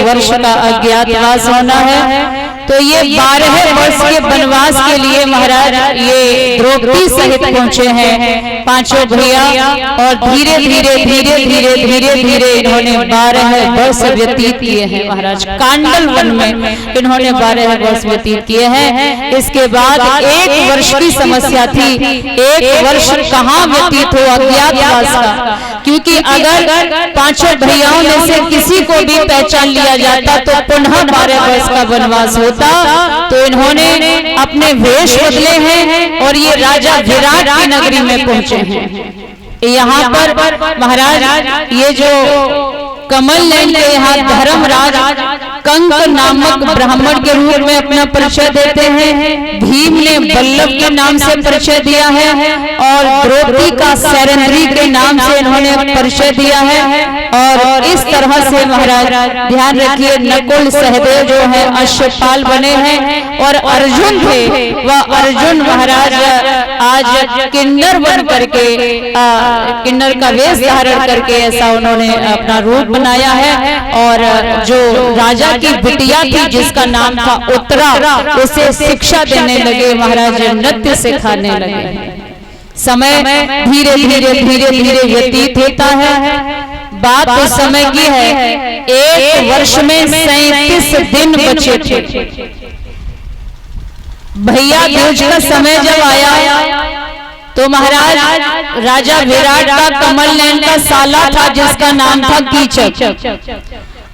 वर्ष का अज्ञातवास होना है। तो ये 12 वर्ष के वनवास के लिए महाराज ये द्रौपदी सहित पहुंचे हैं पांचों भैया, और धीरे धीरे धीरे धीरे धीरे धीरे इन्होंने 12 वर्ष व्यतीत किए हैं महाराज। कांडल वन में इन्होंने 12 वर्ष व्यतीत किए हैं। इसके बाद 1 वर्ष की समस्या थी, 1 वर्ष कहाँ व्यतीत हो अज्ञातवास का, क्योंकि अगर पांचों भैयाओं में से किसी को भी पहचान लिया जाता तो पुनः 12 वर्ष का वनवास होता। तो इन्होंने अपने वेश बदले हैं और ये राजा विराट की नगरी में पहुंचे हैं। यहाँ पर महाराज ये जो कमल नयन के यहाँ धर्मराज कंक नामक ब्राह्मण के रूप में अपना परिचय देते हैं। भीम ने बल्लभ के नाम से परिचय दिया है और द्रौपदी का सैरंध्री के नाम से इन्होंने परिचय दिया है। और इस तरह से महाराज ध्यान रखिए, नकुल सहदेव जो है अश्वपाल बने हैं और अर्जुन थे वह अर्जुन महाराज आज किन्नर बन करके किन्नर का वेश धारण करके ऐसा उन्होंने अपना रूप बनाया है। और जो राजा की बिटिया थी जिसका नाम था उत्तरा, उसे शिक्षा देने लगे महाराज, नृत्य सिखाने लगे। समय धीरे धीरे धीरे धीरे व्यतीत होता है। बात उस समय की है 1 वर्ष में 37 दिन बचे थे। भैया दूज का समय जब आया तो महाराज राजा विराट का कमल नयन का साला था जिसका नाम था कीचक,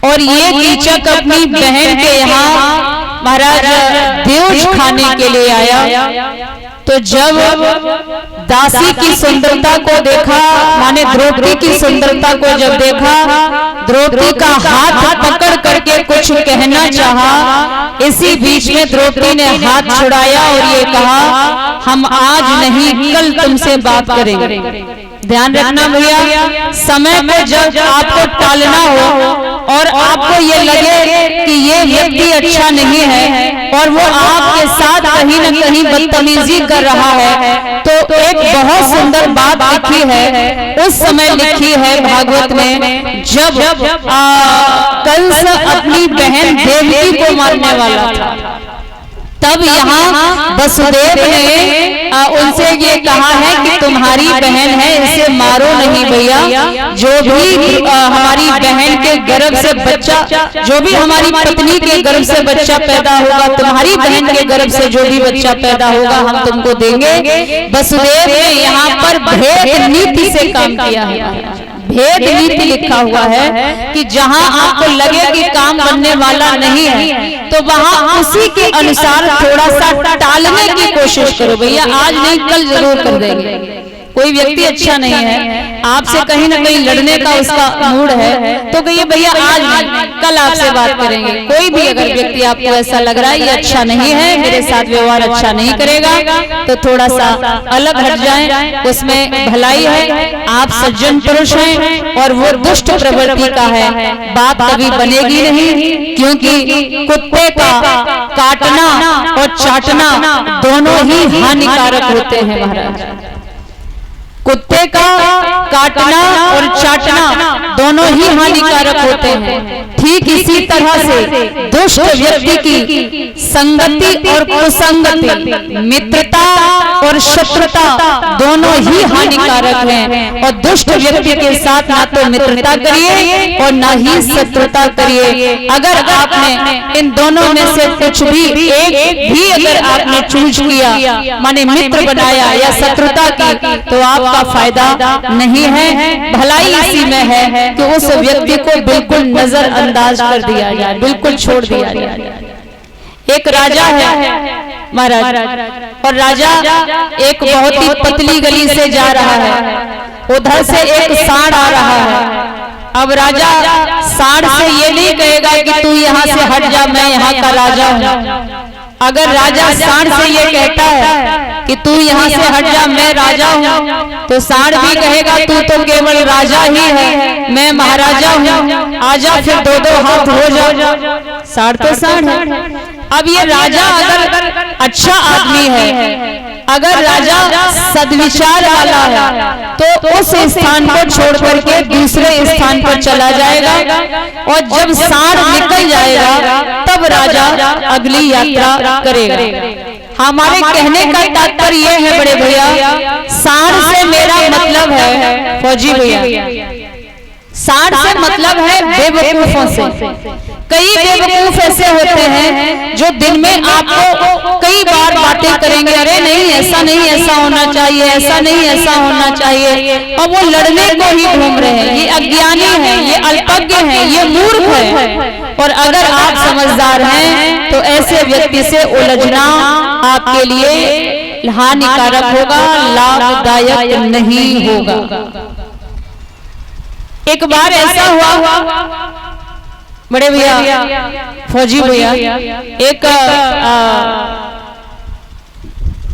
और ये कीचक अपनी बहन के यहाँ महाराज द्यूज खाने के लिए आया। तो जब दासी की सुंदरता को देखा, माने द्रौपदी की सुंदरता को जब देखा, द्रौपदी का हाथ पकड़ करके कुछ कहना चाहा। इसी बीच में द्रौपदी ने हाथ छुड़ाया और ये कहा, हम आज नहीं कल तुमसे बात करेंगे। ध्यान रखना भैया, समय को जब आपको टालना हो और आपको ये लगे कि ये व्यक्ति अच्छा नहीं है और वो आपके साथ कहीं न कहीं बदतमीजी कर रहा है, तो एक बहुत सुंदर बात लिखी है, उस समय लिखी है भागवत में, जब कंस अपनी बहन देवकी को मारने वाला था, तब यहाँ वसुदेव ने उनसे ये कहा है कि तुम्हारी बहन है, इसे मारो नहीं भैया। जो भी हमारी बहन के गर्भ से बच्चा, जो भी हमारी पत्नी के गर्भ से बच्चा पैदा होगा, तुम्हारी बहन के गर्भ से जो भी बच्चा पैदा होगा हम तुमको देंगे। वसुदेव ने यहाँ पर भेद नीति से काम किया है। भेद नीति लिखा हुआ है कि जहां आपको लगे कि काम बनने वाला नहीं है तो वहां उसी के अनुसार थोड़ा सा टालने की कोशिश करो। भैया आज नहीं कल जरूर कर देंगे। कोई व्यक्ति अच्छा नहीं है, आपसे कहीं ना कहीं लड़ने का उसका मूड है, तो कहिए भैया आज नहीं कल आपसे बात करेंगे। कोई भी अगर व्यक्ति आपको ऐसा लग रहा है ये अच्छा नहीं है, मेरे साथ व्यवहार अच्छा नहीं करेगा, तो थोड़ा सा अलग हट जाएं, उसमें भलाई है। आप सज्जन पुरुष हैं और वो दुष्ट प्रवृत्ति का है, बात कभी बनेगी नहीं, क्योंकि कुत्ते का काटना और चाटना दोनों ही हानिकारक होते हैं महाराज। कुत्ते का काटना और चाटना दोनों ही हानिकारक होते हैं। ठीक इसी तरह से दुष्ट व्यक्ति की संगति और कुसंगति, मित्रता और शत्रुता दोनों ही हानिकारक हैं। और दुष्ट व्यक्ति के साथ ना तो मित्रता करिए और ना ही शत्रुता करिए। अगर आपने इन दोनों में से कुछ भी एक भी अगर आपने चूज किया, माने मित्र बनाया या शत्रुता की, तो आपका फायदा नहीं है। भलाई इसी में है कि उस व्यक्ति को बिल्कुल नजरअंदाज कर दिया जाए, बिल्कुल छोड़ दिया जाए। एक राजा है महाराज, और राजा एक बहुत ही पतली गली से जा रहा है, उधर से एक सांड आ रहा है। अब राजा सांड से ये नहीं कहेगा कि तू यहाँ से हट जा, मैं यहाँ का राजा हूँ। अगर राजा सांड से ये कहता है कि तू यहाँ से हट जा, मैं राजा हूँ, तो सांड भी कहेगा तू तो केवल राजा ही है, मैं महाराजा हूँ, आजा फिर दो दो हाथ हो जा। सांड तो सांड है। अब ये राजा अगर अच्छा आदमी है अगर राजा सद्विचार वाला है तो उस स्थान को छोड़ करके दूसरे स्थान पर चला जाएगा, और जब साँड़ निकल जाएगा तब राजा अगली यात्रा करेगा। हमारे कहने का तात्पर्य यह है बड़े भैया, साँड़ से मेरा मतलब है फौजी भैया, साँड़ से मतलब है बेवकूफों से। कई बेवकूफ ऐसे होते हैं जो दिन में आपको कई बार बातें करेंगे, अरे नहीं ऐसा नहीं, ऐसा होना चाहिए, ऐसा नहीं, ऐसा होना चाहिए, और वो लड़ने को ही घूम रहे हैं। ये अज्ञानी है, ये अल्पज्ञ है, ये मूर्ख है। और अगर आप समझदार हैं तो ऐसे व्यक्ति से उलझना आपके लिए हानिकारक होगा, लाभदायक नहीं होगा। एक बार ऐसा हुआ बड़े भैया, फौजी भैया,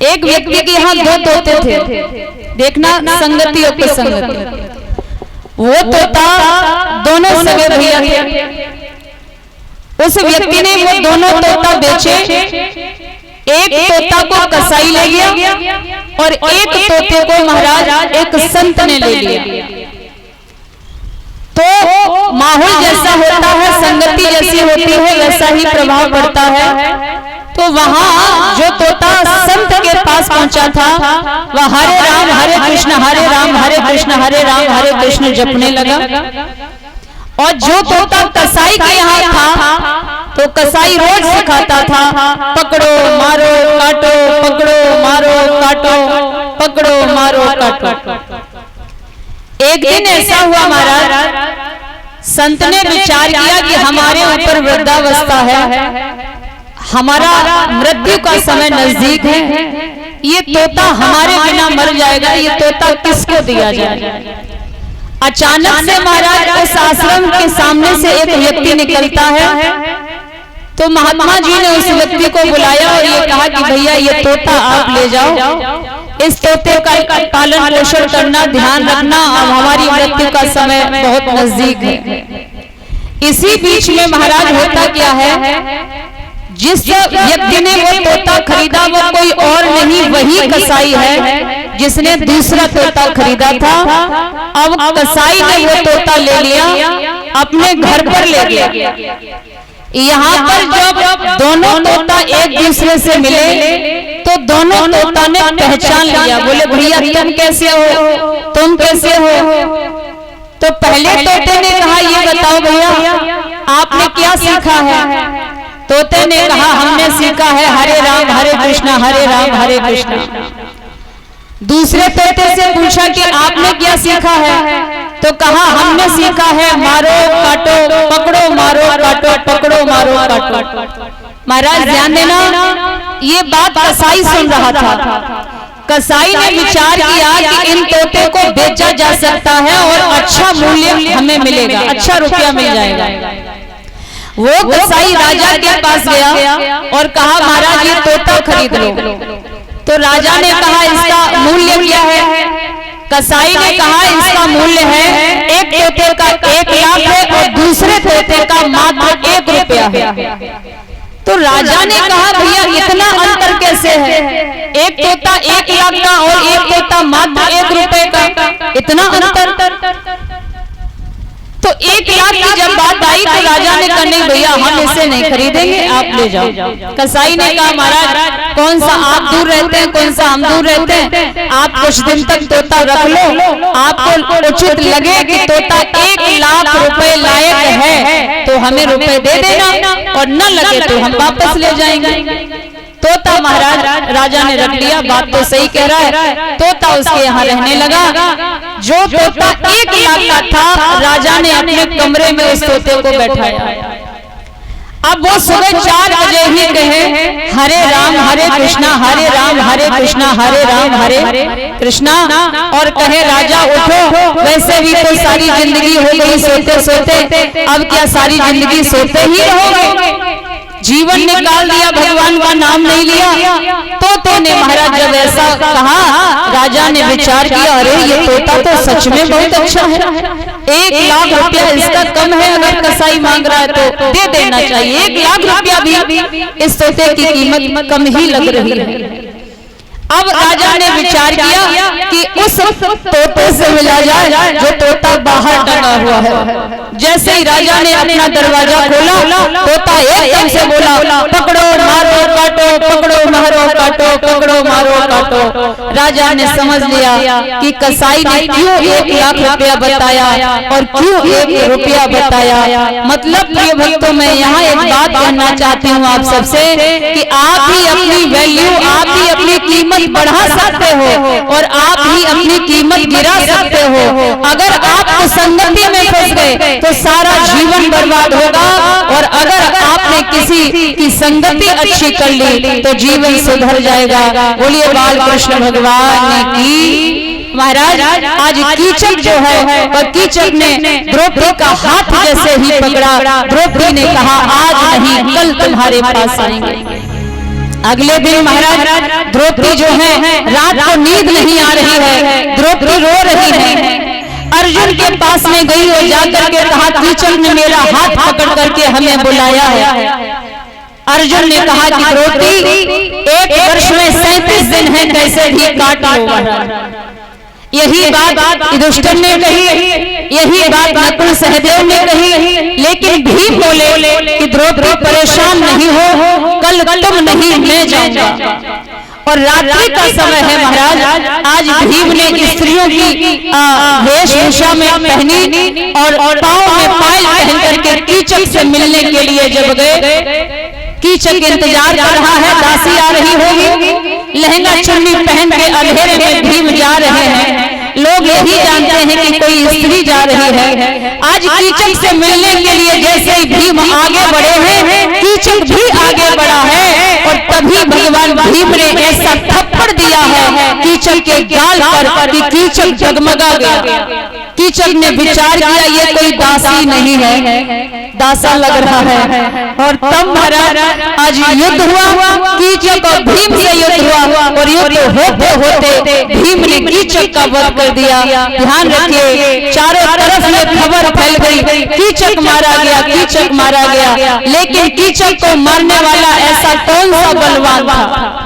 एक व्यक्ति के यहाँ दो तोते थे, देखना संगतियों की संगति। वो तोता दोनों सगे भैया थे। उस व्यक्ति ने वो दोनों तोता बेचे, एक तोता को कसाई ले गया और एक तोते को महाराज एक संत ने ले लिया। तो माहौल जैसा होता है, संगति जैसी होती है, वैसा ही प्रभाव पड़ता है। तो वहां जो तोता संत के पास पहुंचा था वह हरे राम हरे कृष्ण, हरे राम हरे कृष्ण, हरे राम हरे कृष्ण जपने लगा। और जो तोता कसाई के यहाँ था तो कसाई रोज सिखाता था, पकड़ो मारो काटो, पकड़ो मारो काटो, पकड़ो मारो काटो। एक दिन ऐसा हुआ महाराज, संत ने विचार किया कि हमारे ऊपर वृद्धावस्था है, हमारा मृत्यु का समय नजदीक है, ये तोता हमारे बिना मर जाएगा, ये तोता किसको दिया जाए। अचानक से महाराज उस आश्रम के सामने से एक व्यक्ति निकलता है। तो महात्मा जी ने उस व्यक्ति को बुलाया और ये कहा कि भैया ये तोता आप ले जाओ, इस तोते का पालन पोषण करना, ध्यान रखना, अब हमारी मृत्यु का समय बहुत नजदीक है। इसी बीच में महाराज होता क्या है, जिस व्यक्ति ने वो तोता खरीदा वो कोई और नहीं, वही कसाई है जिसने दूसरा तोता खरीदा था। अब कसाई ने वो तोता ले लिया, अपने घर पर ले गया। यहाँ पर जब दोनों तोता एक दूसरे से मिले तो दोनों तोता ने पहचान लिया, बोले भैया तुम कैसे हो, तुम कैसे हो। तो पहले तोते ने कहा ये बताओ भैया आपने क्या सीखा है। तोते ने कहा हमने सीखा है हरे राम हरे कृष्ण, हरे राम हरे कृष्ण। दूसरे तोते से पूछा कि आपने क्या सीखा है, तो कहा हमने सीखा है मारो काटो, पकड़ो मारो काटो, पकड़ो मारो काटो। महाराज ध्यान देना, ये बात कसाई सुन रहा था। कसाई ने विचार किया कि इन तोते को बेचा जा सकता है और अच्छा मूल्य हमें मिलेगा, अच्छा रुपया मिल जाएगा। वो कसाई राजा के पास गया और कहा महाराज ये तोता खरीद लो। तो राजा ने कहा इसका मूल्य क्या है। कसाई ने कहा इसका मूल्य है एक तोते का 1 लाख है और दूसरे तोते का मात्र 1 रुपया है। तो राजा ने कहा भैया इतना अंतर कैसे है, एक तोता 1 लाख का और एक तोता मात्र 1 रुपए का, इतना अंतर। तो 1 लाख की जब बात आई तो राजा ने कहा नहीं भैया हम इसे नहीं खरीदेंगे, आप ले जाओ। कसाई ने कहा महाराज कौन सा आप दूर रहते हैं, कौन सा हम दूर रहते हैं, आप कुछ दिन तक तोता रख लो, आपको उचित लगे कि तोता 1 लाख रुपए लायक है तो हमें रुपए दे देना, और न लगे तो हम वापस ले जाएंगे। तोता महाराज राजा ने रख लिया, बात तो सही कह रहा है। तोता उसके यहाँ रहने लगा। जो तोता 1 लाख का था राजा ने अपने कमरे में उस तोते को बैठाया। अब वो सुबह 4 बजे ही कहे हरे राम हरे कृष्णा, हरे राम हरे कृष्णा, हरे राम हरे कृष्णा, और कहे राजा उठो, वैसे भी तो सारी जिंदगी हो गई सोते सोते, अब क्या सारी जिंदगी सोते ही रहोगे, जीवन निकाल दिया, भगवान का नाम नहीं लिया। तोते ने महाराज जब ऐसा कहा राजा ने विचार किया अरे ये तोता तो सच में बहुत अच्छा है, 1 लाख रुपया इसका कम है, अगर कसाई मांग रहा है तो दे देना चाहिए। 1 लाख रुपया भी इस तोते की कीमत कम ही लग रही है। अब राजा ने विचार किया कि उस तोते से मिला जाए जो तोता बाहर टंगा हुआ है। जैसे ही राजा ने अपना दरवाजा खोला, तोता एकदम से बोला, पकड़ो मारो काटो, पकड़ो मारो काटो, पकड़ो मारो काटो। राजा ने समझ लिया कि कसाई ने क्यों 1 लाख रुपया बताया और क्यों 1 रुपया बताया। मतलब प्रिय भक्तों, मैं यहाँ एक बात कहना चाहती हूँ आप सबसे कि आप ही अपनी वैल्यू, आप ही अपनी कीमत बढ़ा सकते हो और आप ही अपनी कीमत गिरा सकते हो। अगर आप संगति में फंस गए तो सारा जीवन बर्बाद होगा, और अगर आपने किसी की संगति अच्छी कर ली तो जीवन सुधर जाएगा। बोलिए बाल कृष्ण भगवान की। महाराज आज कीचक जो है वह कीचक ने द्रौपदी का हाथ जैसे ही पकड़ा, द्रौपदी ने कहा आज नहीं कल तुम्हारे पास आएंगे। अगले दिन महाराज द्रौपदी जो है रात को नींद नहीं आ रही है, द्रौपदी रो रही है। अर्जुन के पास में गई और जाकर के कहा कीचक ने मेरा हाथ पकड़ करके हमें बुलाया है। अर्जुन ने कहा कि द्रौपदी 1 वर्ष में 37 दिन है, कैसे भी काट लो। यही बात युधिष्ठिर ने कही, यही बात नकुल सहदेव ने कही, लेकिन भीम बोले कि द्रौपदी परेशान नहीं हो, कल तुम नहीं मैं जाऊंगा। और रात्रि का समय है महाराज। आज भीम ने स्त्रियों की वेशभूषा में पहनी और पांव में पायल पहन करके कीचक से मिलने के लिए जब गए, कीचक इंतजार कर रहा है, दासी आ रही होगी, लहंगा चुन्नी पहन के अंधेरे में भीम जा रहे हैं। लोग यही जानते हैं कि कोई स्त्री जा रही है। आज कीचक से मिलने के लिए जैसे ही भीम आगे बढ़े हैं, कीचक भी आगे बढ़ा है और तभी भगवान भीम ने ऐसा थप्पड़ दिया है कीचक के गाल पर कि कीचक जगमगा गया। कीचक ने विचार किया ये कोई दासी नहीं है, दासा लग रहा है। और तब महाराज आज युद्ध हुआ, कीचक और भीम से युद्ध हुआ और युद्ध होते होते भीम ने कीचक का वध कर दिया। ध्यान रखिए, चारों तरफ में खबर फैल गई कीचक मारा गया, कीचक मारा गया। लेकिन कीचक को मारने वाला ऐसा कौन सा बलवान था?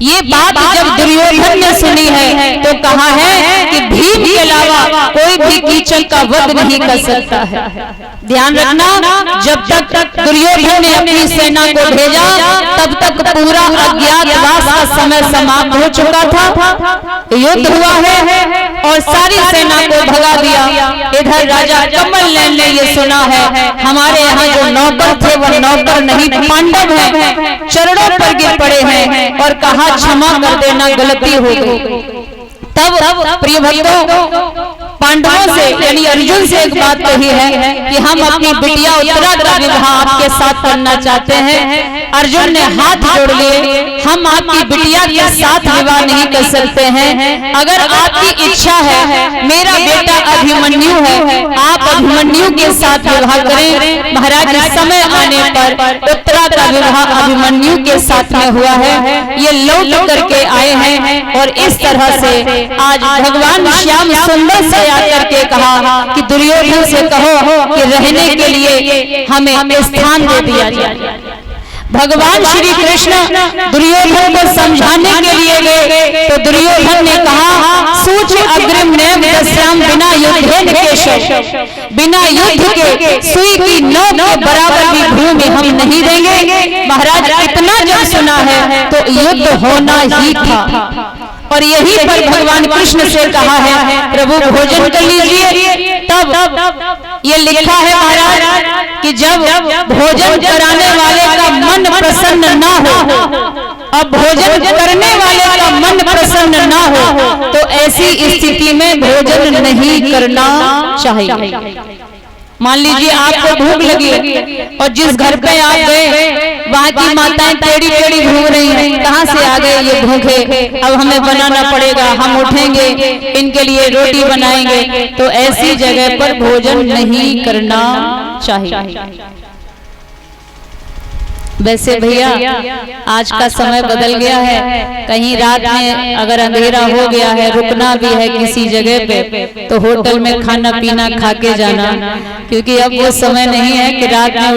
ये बात जब दुर्योधन ने सुनी है तो कहा है कि भीम के अलावा कोई भी कीचक का वध नहीं कर सकता है। ध्यान रखना, जब तक दुर्योधन ने अपनी सेना को भेजा तब तक पूरा अज्ञातवास का समय समाप्त हो चुका था। युद्ध हुआ है और सारी सेना को भगा दिया। इधर राजा कमलनयन ने ये सुना है हमारे यहाँ जो नौकर थे वह नौकर नहीं पांडव है, चरणों पर गिर पड़े हैं और कहा क्षमा कर देना, गलती हो गई। तब प्रिय भक्तों पांडवों से यानी अर्जुन से एक बात कही है कि हम अपनी बिटिया उत्तरा का विवाह आपके साथ करना चाहते हैं। अर्जुन ने हाथ जोड़ लिए, हम आपकी बिटिया के साथ विवाह नहीं कर सकते हैं। अगर आपकी इच्छा है, मेरा बेटा अभिमन्यु है, आप अभिमन्यु के साथ विवाह करें। महाराज समय आने पर उत्तरा का विवाह अभिमन्यु के साथ में हुआ है। ये लौट करके आए हैं और इस तरह से आज भगवान श्याम सुंदर से आकर के कहा कि दुर्योधन से कहो कि रहने के लिए हमें स्थान दे दिया जाए। भगवान श्री कृष्ण दुर्योधन को समझाने के लिए गए तो दुर्योधन ने कहा सूच अग्रिम नेम दस्याम बिना युद्धेन केशव, बिना युद्ध के सुई की नोक के बराबर भी भूमि हम नहीं देंगे। महाराज इतना जब सुना है तो युद्ध होना ही था। और यही पर भगवान कृष्ण से कहा है प्रभु भोजन कर लीजिए। तब ये लिखा है महाराज कि जब भोजन कराने वाले का मन प्रसन्न ना हो, अब भोजन करने वाले का मन प्रसन्न ना हो तो ऐसी स्थिति में भोजन नहीं करना चाहिए। मान लीजिए आपको भूख लगी और जिस घर पे आप गए वहाँ की माताएं टेढ़ी टेढ़ी घूम रही हैं, कहाँ से आ गए ये भूखे, अब हमें बनाना पड़ेगा, हम उठेंगे इनके लिए रोटी बनाएंगे, तो ऐसी जगह पर भोजन नहीं करना चाहिए। वैसे भैया आज का समय बदल गया है, कहीं रात में अगर अंधेरा हो गया है, रुकना भी है किसी जगह पे तो होटल में खाना पीना खा के जाना, क्योंकि अब वो समय नहीं है कि रात में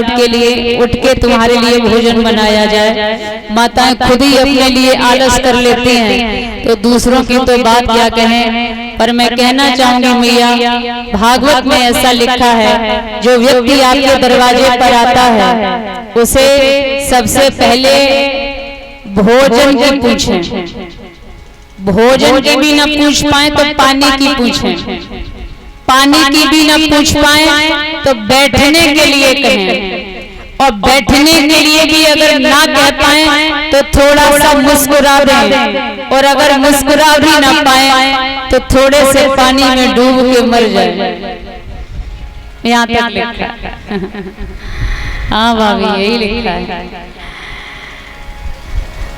उठ के तुम्हारे लिए भोजन बनाया जाए। माताएं खुद ही अपने लिए आलस कर लेती हैं तो दूसरों की तो बात क्या कहें। पर मैं कहना चाहूंगी मैया, भागवत में ऐसा लिखा है, जो व्यक्ति आपके दरवाजे पर आता है उसे सबसे पहले भोजन की पूछें, भोजन की भी न पूछ पाए तो पानी की पूछें, पानी की भी न पूछ पाए तो बैठने के लिए कहें, और बैठने के लिए भी अगर ना कह पाए तो थोड़ा सा मुस्कुरा दें, और अगर मुस्कुरा भी ना पाए तो थोड़े से पानी में डूब के मर जाए। यहाँ तक लिखा है। हाँ भाभी यही लिखा है।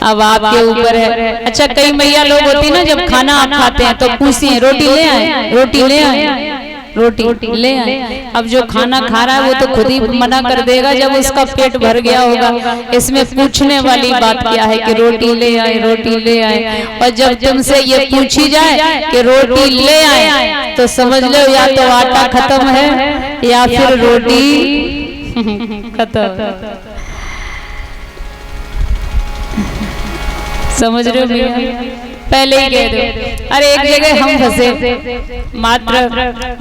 अब आपके ऊपर है। अच्छा कई मैया लोग होती ना, जब खाना आप खाते हैं तो पूछती हैं रोटी ले आए, रोटी ले आए, रोटी ले आए। अब जो खाना खा रहा है वो तो खुद ही मना कर देगा जब उसका पेट भर गया होगा। इसमें पूछने वाली बात क्या है कि रोटी ले आए, रोटी ले आए। और जब तुमसे ये पूछी जाए कि रोटी ले आए तो समझ लो या तो आटा खत्म है या फिर रोटी खत्म। समझ रहे हो? पहले ही कह दो। अरे एक जगह हम फंसे, मात्र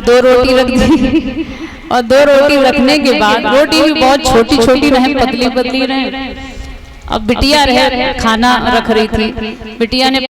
2 रोटी रख दी और 2 रोटी रखने के बाद रोटी भी बहुत छोटी छोटी रहे, पतली पतली रहे। अब बिटिया रहे खाना रख रही थी, बिटिया ने